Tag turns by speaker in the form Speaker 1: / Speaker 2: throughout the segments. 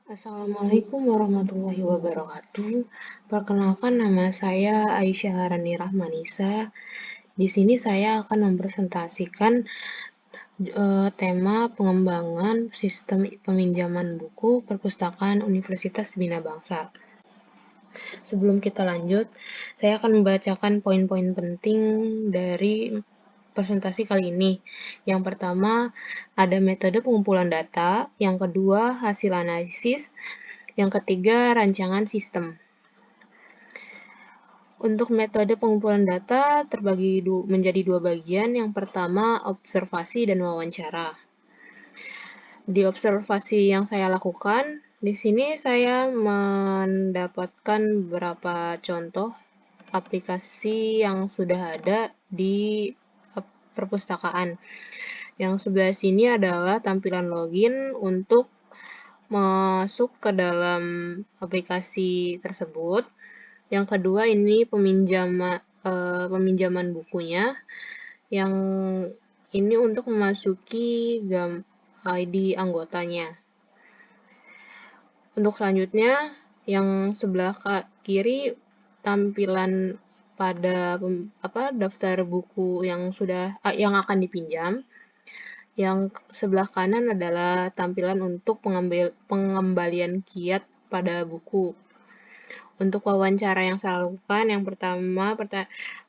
Speaker 1: Assalamualaikum warahmatullahi wabarakatuh. Perkenalkan, nama saya Aisyah Harani Rahmanisa. Di sini saya akan mempresentasikan tema pengembangan sistem peminjaman buku perpustakaan Universitas Bina Bangsa. Sebelum kita lanjut, saya akan membacakan poin-poin penting dari presentasi kali ini. Yang pertama, ada metode pengumpulan data. Yang kedua, hasil analisis. Yang ketiga, rancangan sistem. Untuk metode pengumpulan data terbagi menjadi dua bagian. Yang pertama, observasi dan wawancara. Di observasi yang saya lakukan, di sini saya mendapatkan beberapa contoh aplikasi yang sudah ada di perpustakaan. Yang sebelah sini adalah tampilan login untuk masuk ke dalam aplikasi tersebut. Yang kedua ini peminjaman bukunya. Yang ini untuk memasuki ID anggotanya. Untuk selanjutnya, yang sebelah kiri tampilan pada daftar buku yang akan dipinjam. Yang sebelah kanan adalah tampilan untuk pengembalian kiat pada buku. Untuk wawancara yang saya lakukan, yang pertama,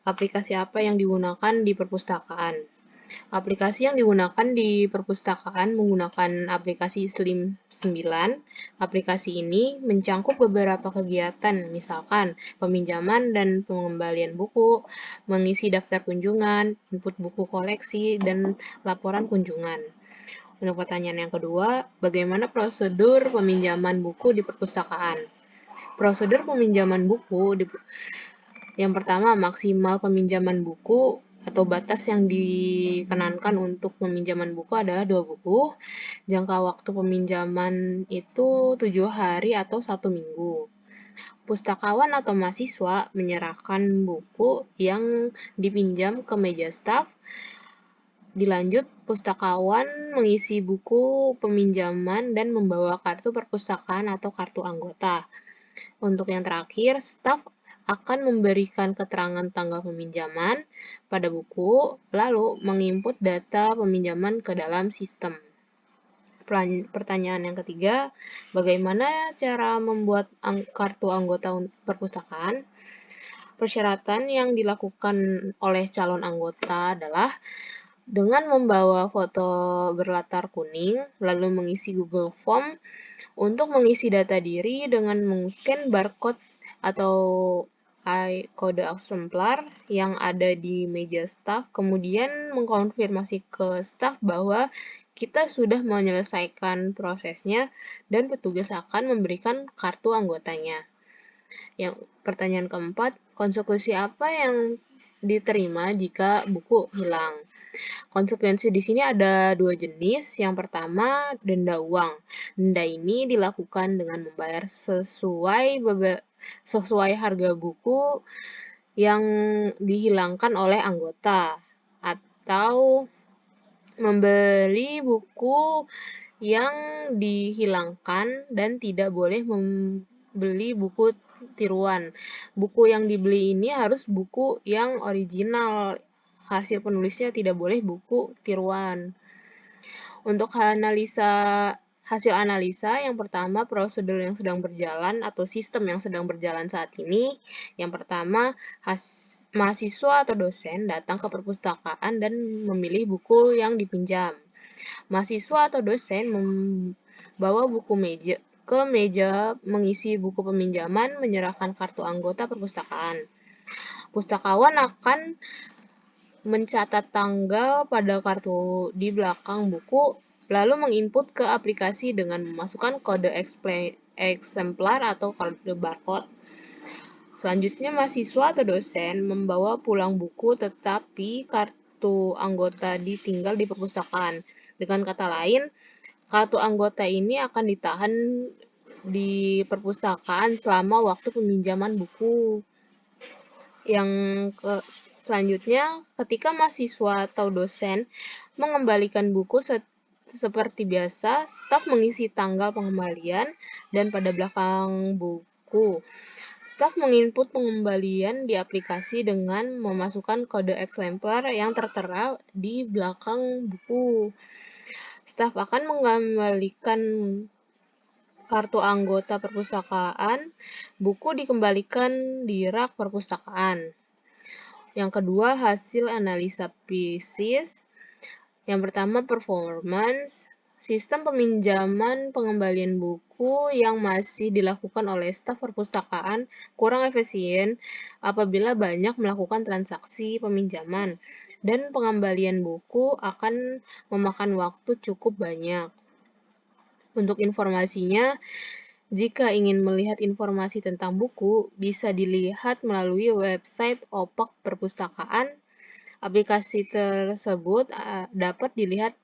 Speaker 1: aplikasi apa yang digunakan di perpustakaan? Aplikasi yang digunakan di perpustakaan menggunakan aplikasi Slim 9. Aplikasi ini mencangkup beberapa kegiatan, misalkan peminjaman dan pengembalian buku, mengisi daftar kunjungan, input buku koleksi, dan laporan kunjungan. Untuk pertanyaan yang kedua, bagaimana prosedur peminjaman buku di perpustakaan? Prosedur peminjaman buku yang pertama, maksimal peminjaman buku atau batas yang dikenankan untuk peminjaman buku adalah 2 buku. Jangka waktu peminjaman itu 7 hari atau 1 minggu. Pustakawan atau mahasiswa menyerahkan buku yang dipinjam ke meja staf. Dilanjut, pustakawan mengisi buku peminjaman dan membawa kartu perpustakaan atau kartu anggota. Untuk yang terakhir, staf akan memberikan keterangan tanggal peminjaman pada buku, lalu menginput data peminjaman ke dalam sistem. Pertanyaan yang ketiga, bagaimana cara membuat kartu anggota perpustakaan? Persyaratan yang dilakukan oleh calon anggota adalah dengan membawa foto berlatar kuning, lalu mengisi Google Form untuk mengisi data diri dengan meng-scan barcode atau kode eksemplar yang ada di meja staf, kemudian mengkonfirmasi ke staf bahwa kita sudah menyelesaikan prosesnya dan petugas akan memberikan kartu anggotanya. Yang pertanyaan keempat, konsekuensi apa yang diterima jika buku hilang? Konsekuensi di sini ada 2 jenis. Yang pertama, denda uang. Denda ini dilakukan dengan membayar sesuai harga buku yang dihilangkan oleh anggota, atau membeli buku yang dihilangkan dan tidak boleh membeli buku tiruan. Buku yang dibeli ini harus buku yang original, hasil penulisnya tidak boleh buku tiruan. Untuk hasil analisa, yang pertama prosedur yang sedang berjalan atau sistem yang sedang berjalan saat ini. Yang pertama, mahasiswa atau dosen datang ke perpustakaan dan memilih buku yang dipinjam. Mahasiswa atau dosen membawa buku ke meja mengisi buku peminjaman, menyerahkan kartu anggota perpustakaan. Pustakawan akan mencatat tanggal pada kartu di belakang buku, lalu menginput ke aplikasi dengan memasukkan kode eksemplar atau kode barcode. Selanjutnya, mahasiswa atau dosen membawa pulang buku tetapi kartu anggota ditinggal di perpustakaan. Dengan kata lain, kartu anggota ini akan ditahan di perpustakaan selama waktu peminjaman buku. Selanjutnya, ketika mahasiswa atau dosen mengembalikan buku seperti biasa, staf mengisi tanggal pengembalian dan pada belakang buku. Staf menginput pengembalian di aplikasi dengan memasukkan kode exemplar yang tertera di belakang buku. Staf akan mengembalikan kartu anggota perpustakaan, buku dikembalikan di rak perpustakaan. Yang kedua, hasil analisa pieces. Yang pertama, performance. Sistem peminjaman pengembalian buku yang masih dilakukan oleh staf perpustakaan kurang efisien apabila banyak melakukan transaksi peminjaman, dan pengembalian buku akan memakan waktu cukup banyak. Untuk informasinya, jika ingin melihat informasi tentang buku, bisa dilihat melalui website OPAK Perpustakaan. Aplikasi tersebut dapat dilihat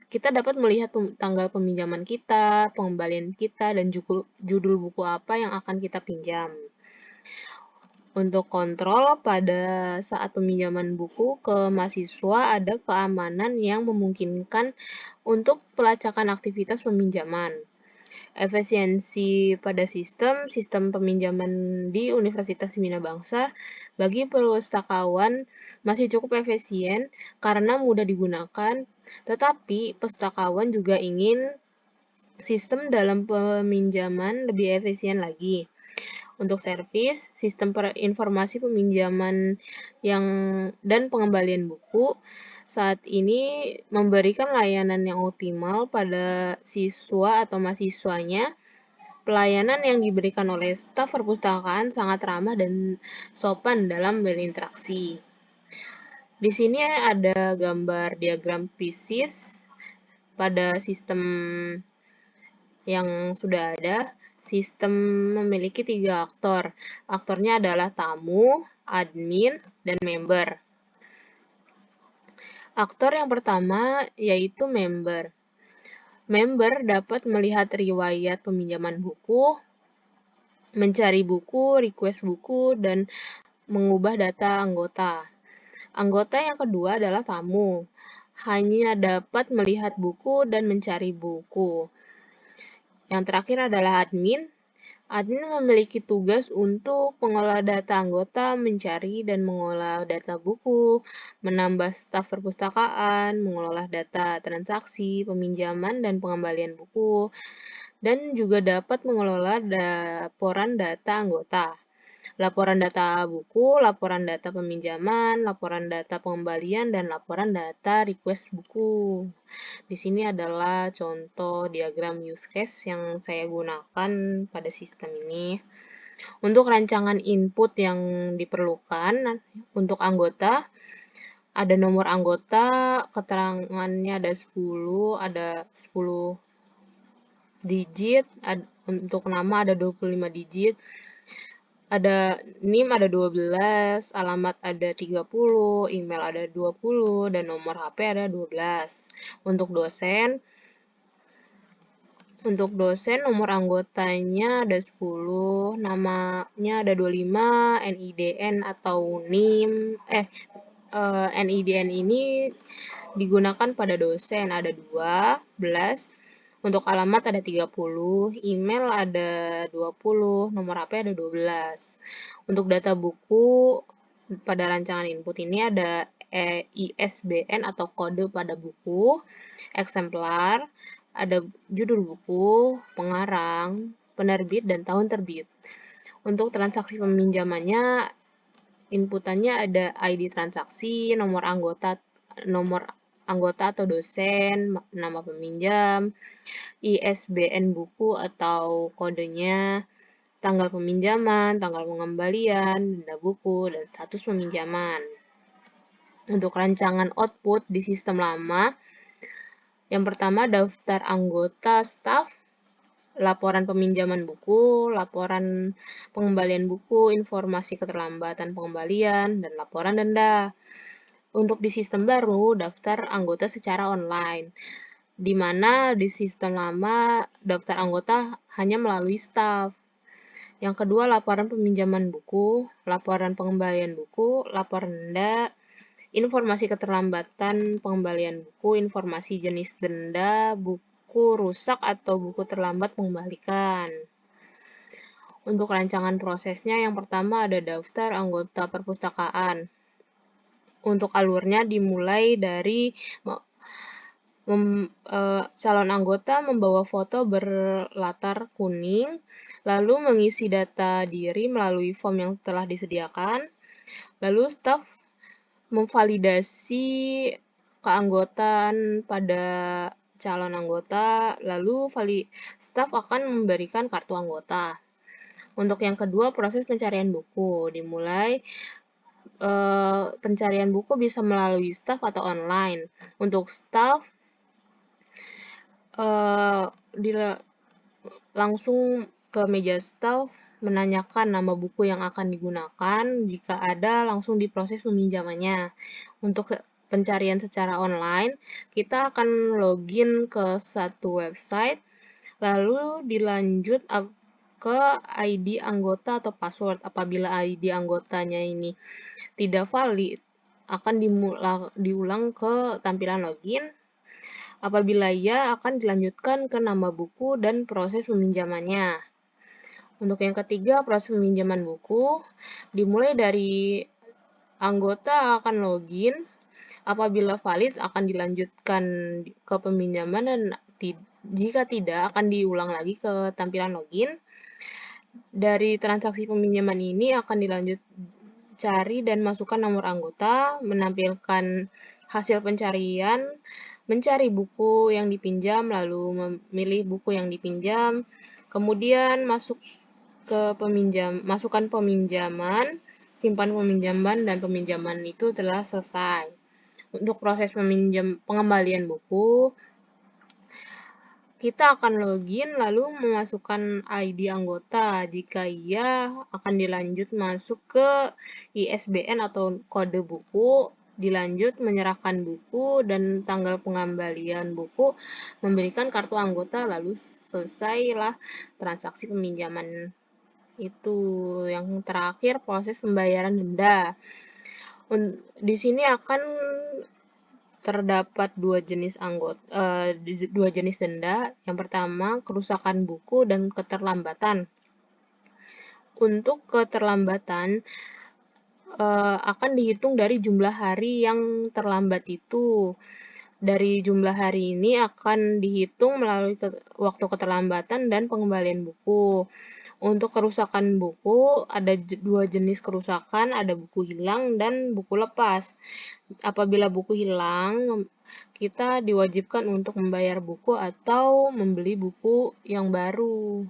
Speaker 1: kita dapat melihat tanggal peminjaman kita, pengembalian kita, dan judul buku apa yang akan kita pinjam. Untuk kontrol pada saat peminjaman buku ke mahasiswa, ada keamanan yang memungkinkan untuk pelacakan aktivitas peminjaman. Efisiensi pada sistem peminjaman di Universitas Bina Bangsa bagi pustakawan masih cukup efisien karena mudah digunakan, tetapi pustakawan juga ingin sistem dalam peminjaman lebih efisien lagi. Untuk servis, sistem informasi peminjaman dan pengembalian buku saat ini memberikan layanan yang optimal pada siswa atau mahasiswanya. Pelayanan yang diberikan oleh staf perpustakaan sangat ramah dan sopan dalam berinteraksi. Di sini ada gambar diagram pieces pada sistem yang sudah ada. Sistem memiliki 3 aktor. Aktornya adalah tamu, admin, dan member. Aktor yang pertama yaitu member. Member dapat melihat riwayat peminjaman buku, mencari buku, request buku, dan mengubah data anggota. Anggota yang kedua adalah tamu. Hanya dapat melihat buku dan mencari buku. Yang terakhir adalah admin. Admin memiliki tugas untuk mengolah data anggota, mencari dan mengolah data buku, menambah staf perpustakaan, mengelola data transaksi, peminjaman, dan pengembalian buku, dan juga dapat mengelola laporan data anggota. Laporan data buku, laporan data peminjaman, laporan data pengembalian, dan laporan data request buku. Di sini adalah contoh diagram use case yang saya gunakan pada sistem ini. Untuk rancangan input yang diperlukan untuk anggota, ada nomor anggota, keterangannya ada 10 digit, untuk nama ada 25 digit, ada NIM ada 12, alamat ada 30, email ada 20, dan nomor HP ada 12. Untuk dosen nomor anggotanya ada 10, namanya ada 25, NIDN atau NIM, NIDN ini digunakan pada dosen ada 12, untuk alamat ada 30, email ada 20, nomor HP ada 12. Untuk data buku pada rancangan input ini ada ISBN atau kode pada buku, eksemplar, ada judul buku, pengarang, penerbit, dan tahun terbit. Untuk transaksi peminjamannya, inputannya ada ID transaksi, nomor anggota atau dosen, nama peminjam, ISBN buku atau kodenya, tanggal peminjaman, tanggal pengembalian, denda buku, dan status peminjaman. Untuk rancangan output di sistem lama, yang pertama daftar anggota staf, laporan peminjaman buku, laporan pengembalian buku, informasi keterlambatan pengembalian, dan laporan denda. Untuk di sistem baru, daftar anggota secara online, di mana di sistem lama daftar anggota hanya melalui staf. Yang kedua, laporan peminjaman buku, laporan pengembalian buku, laporan denda, informasi keterlambatan pengembalian buku, informasi jenis denda, buku rusak atau buku terlambat mengembalikan. Untuk rancangan prosesnya, yang pertama ada daftar anggota perpustakaan. Untuk alurnya dimulai dari calon anggota membawa foto berlatar kuning, lalu mengisi data diri melalui form yang telah disediakan, lalu staf memvalidasi keanggotaan pada calon anggota, lalu staf akan memberikan kartu anggota. Untuk yang kedua, proses pencarian buku dimulai. Pencarian buku bisa melalui staf atau online. Untuk staf, langsung ke meja staf menanyakan nama buku yang akan digunakan. Jika ada, langsung diproses peminjamannya. Untuk pencarian secara online, kita akan login ke satu website, lalu dilanjut ke ID anggota atau password. Apabila ID anggotanya ini tidak valid, akan diulang ke tampilan login. Apabila ya, akan dilanjutkan ke nama buku dan proses peminjamannya. Untuk yang ketiga, proses peminjaman buku dimulai dari anggota akan login. Apabila valid, akan dilanjutkan ke peminjaman, dan jika tidak, akan diulang lagi ke tampilan login. Dari transaksi peminjaman ini akan dilanjut cari dan masukkan nomor anggota, menampilkan hasil pencarian, mencari buku yang dipinjam, lalu memilih buku yang dipinjam, kemudian masukkan peminjaman, simpan peminjaman, dan peminjaman itu telah selesai. Untuk proses pengembalian buku, kita akan login lalu memasukkan ID anggota. Jika iya, akan dilanjut masuk ke ISBN atau kode buku, dilanjut menyerahkan buku dan tanggal pengembalian buku, memberikan kartu anggota, lalu selesailah transaksi peminjaman itu. Yang terakhir, proses pembayaran denda. Di sini akan terdapat dua jenis denda. Yang pertama, kerusakan buku dan keterlambatan. Untuk keterlambatan akan dihitung dari jumlah hari yang terlambat itu. Dari jumlah hari ini akan dihitung melalui waktu keterlambatan dan pengembalian buku. Untuk kerusakan buku, ada dua jenis kerusakan, ada buku hilang dan buku lepas. Apabila buku hilang, kita diwajibkan untuk membayar buku atau membeli buku yang baru.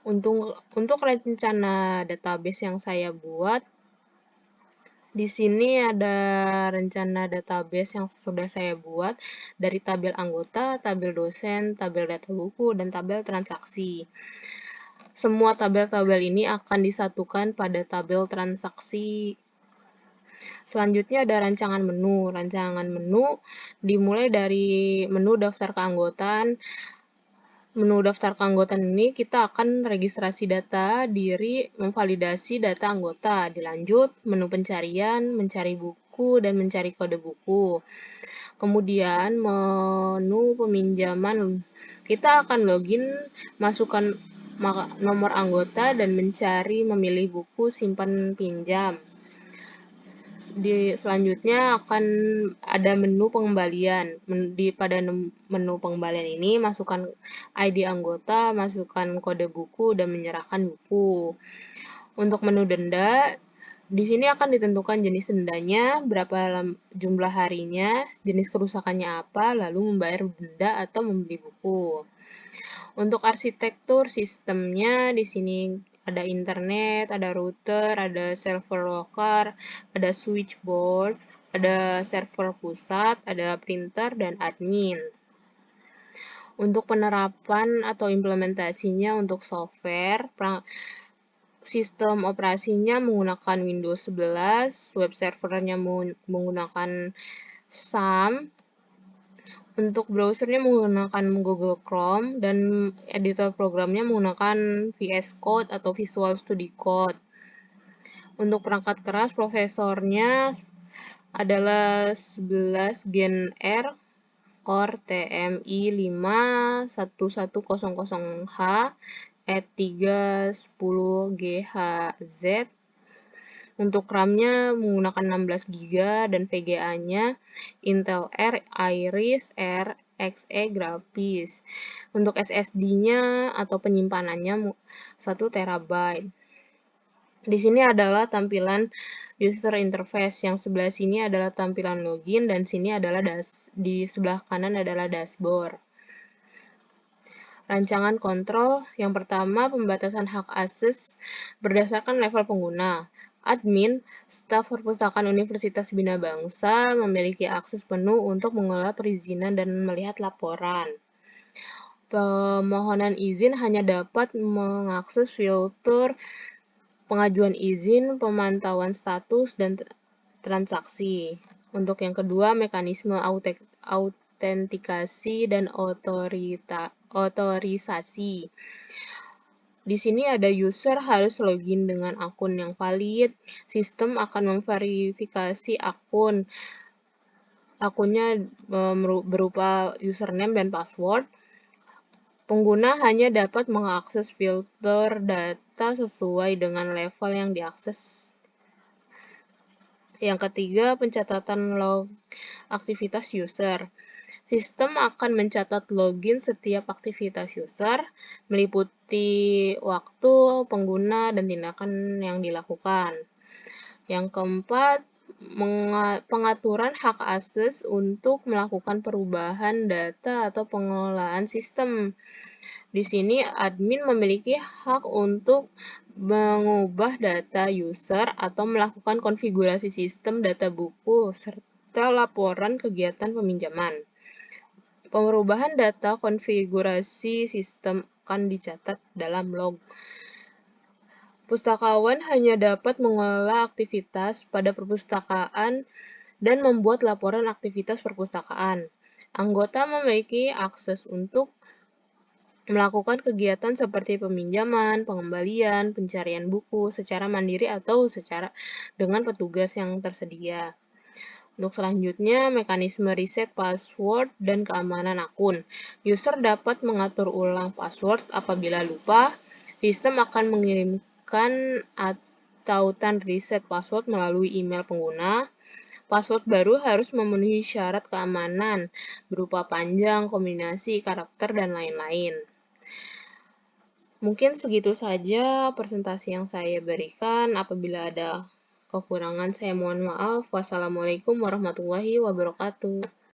Speaker 1: Untuk rencana database yang saya buat, di sini ada rencana database yang sudah saya buat dari tabel anggota, tabel dosen, tabel data buku, dan tabel transaksi. Semua tabel-tabel ini akan disatukan pada tabel transaksi. Selanjutnya ada rancangan menu. Rancangan menu dimulai dari menu daftar keanggotaan. Menu daftar keanggotaan ini kita akan registrasi data diri, memvalidasi data anggota. Dilanjut, menu pencarian, mencari buku, dan mencari kode buku. Kemudian menu peminjaman. Kita akan login, masukkan nomor anggota, dan mencari memilih buku simpan pinjam. Selanjutnya akan ada menu pengembalian. Pada menu pengembalian ini, masukkan ID anggota, masukkan kode buku, dan menyerahkan buku. Untuk menu denda, di sini akan ditentukan jenis dendanya, berapa jumlah harinya, jenis kerusakannya apa, lalu membayar denda atau membeli buku. Untuk arsitektur sistemnya, di sini ada internet, ada router, ada server local, ada switchboard, ada server pusat, ada printer, dan admin. Untuk penerapan atau implementasinya untuk software, sistem operasinya menggunakan Windows 11, web servernya menggunakan SAM, untuk browsernya menggunakan Google Chrome, dan editor programnya menggunakan VS Code atau Visual Studio Code. Untuk perangkat keras, prosesornya adalah 11 Gen R Core TMI 51100H E310GHz. Untuk RAM-nya menggunakan 16 GB dan VGA-nya Intel Iris Xe grafis. Untuk SSD-nya atau penyimpanannya 1 TB. Di sini adalah tampilan user interface, yang sebelah sini adalah tampilan login dan sini adalah di sebelah kanan adalah dashboard. Rancangan kontrol yang pertama, pembatasan hak akses berdasarkan level pengguna. Admin, staf perpustakaan Universitas Bina Bangsa memiliki akses penuh untuk mengelola perizinan dan melihat laporan. Pemohonan izin hanya dapat mengakses filter pengajuan izin, pemantauan status, dan transaksi. Untuk yang kedua, mekanisme autentikasi dan otorisasi. Di sini ada user harus login dengan akun yang valid. Sistem akan memverifikasi akunnya berupa username dan password. Pengguna hanya dapat mengakses filter data sesuai dengan level yang diakses. Yang ketiga, pencatatan log aktivitas user. Sistem akan mencatat login setiap aktivitas user, meliputi waktu, pengguna, dan tindakan yang dilakukan. Yang keempat, pengaturan hak akses untuk melakukan perubahan data atau pengelolaan sistem. Di sini admin memiliki hak untuk mengubah data user atau melakukan konfigurasi sistem data buku serta laporan kegiatan peminjaman. Perubahan data konfigurasi sistem akan dicatat dalam log. Pustakawan hanya dapat mengelola aktivitas pada perpustakaan dan membuat laporan aktivitas perpustakaan. Anggota memiliki akses untuk melakukan kegiatan seperti peminjaman, pengembalian, pencarian buku secara mandiri atau secara dengan petugas yang tersedia. Untuk selanjutnya, mekanisme reset password dan keamanan akun. User dapat mengatur ulang password apabila lupa. Sistem akan mengirimkan tautan reset password melalui email pengguna. Password baru harus memenuhi syarat keamanan berupa panjang, kombinasi, karakter, dan lain-lain. Mungkin segitu saja presentasi yang saya berikan. Apabila ada kekurangan, saya mohon maaf. Wassalamualaikum warahmatullahi wabarakatuh.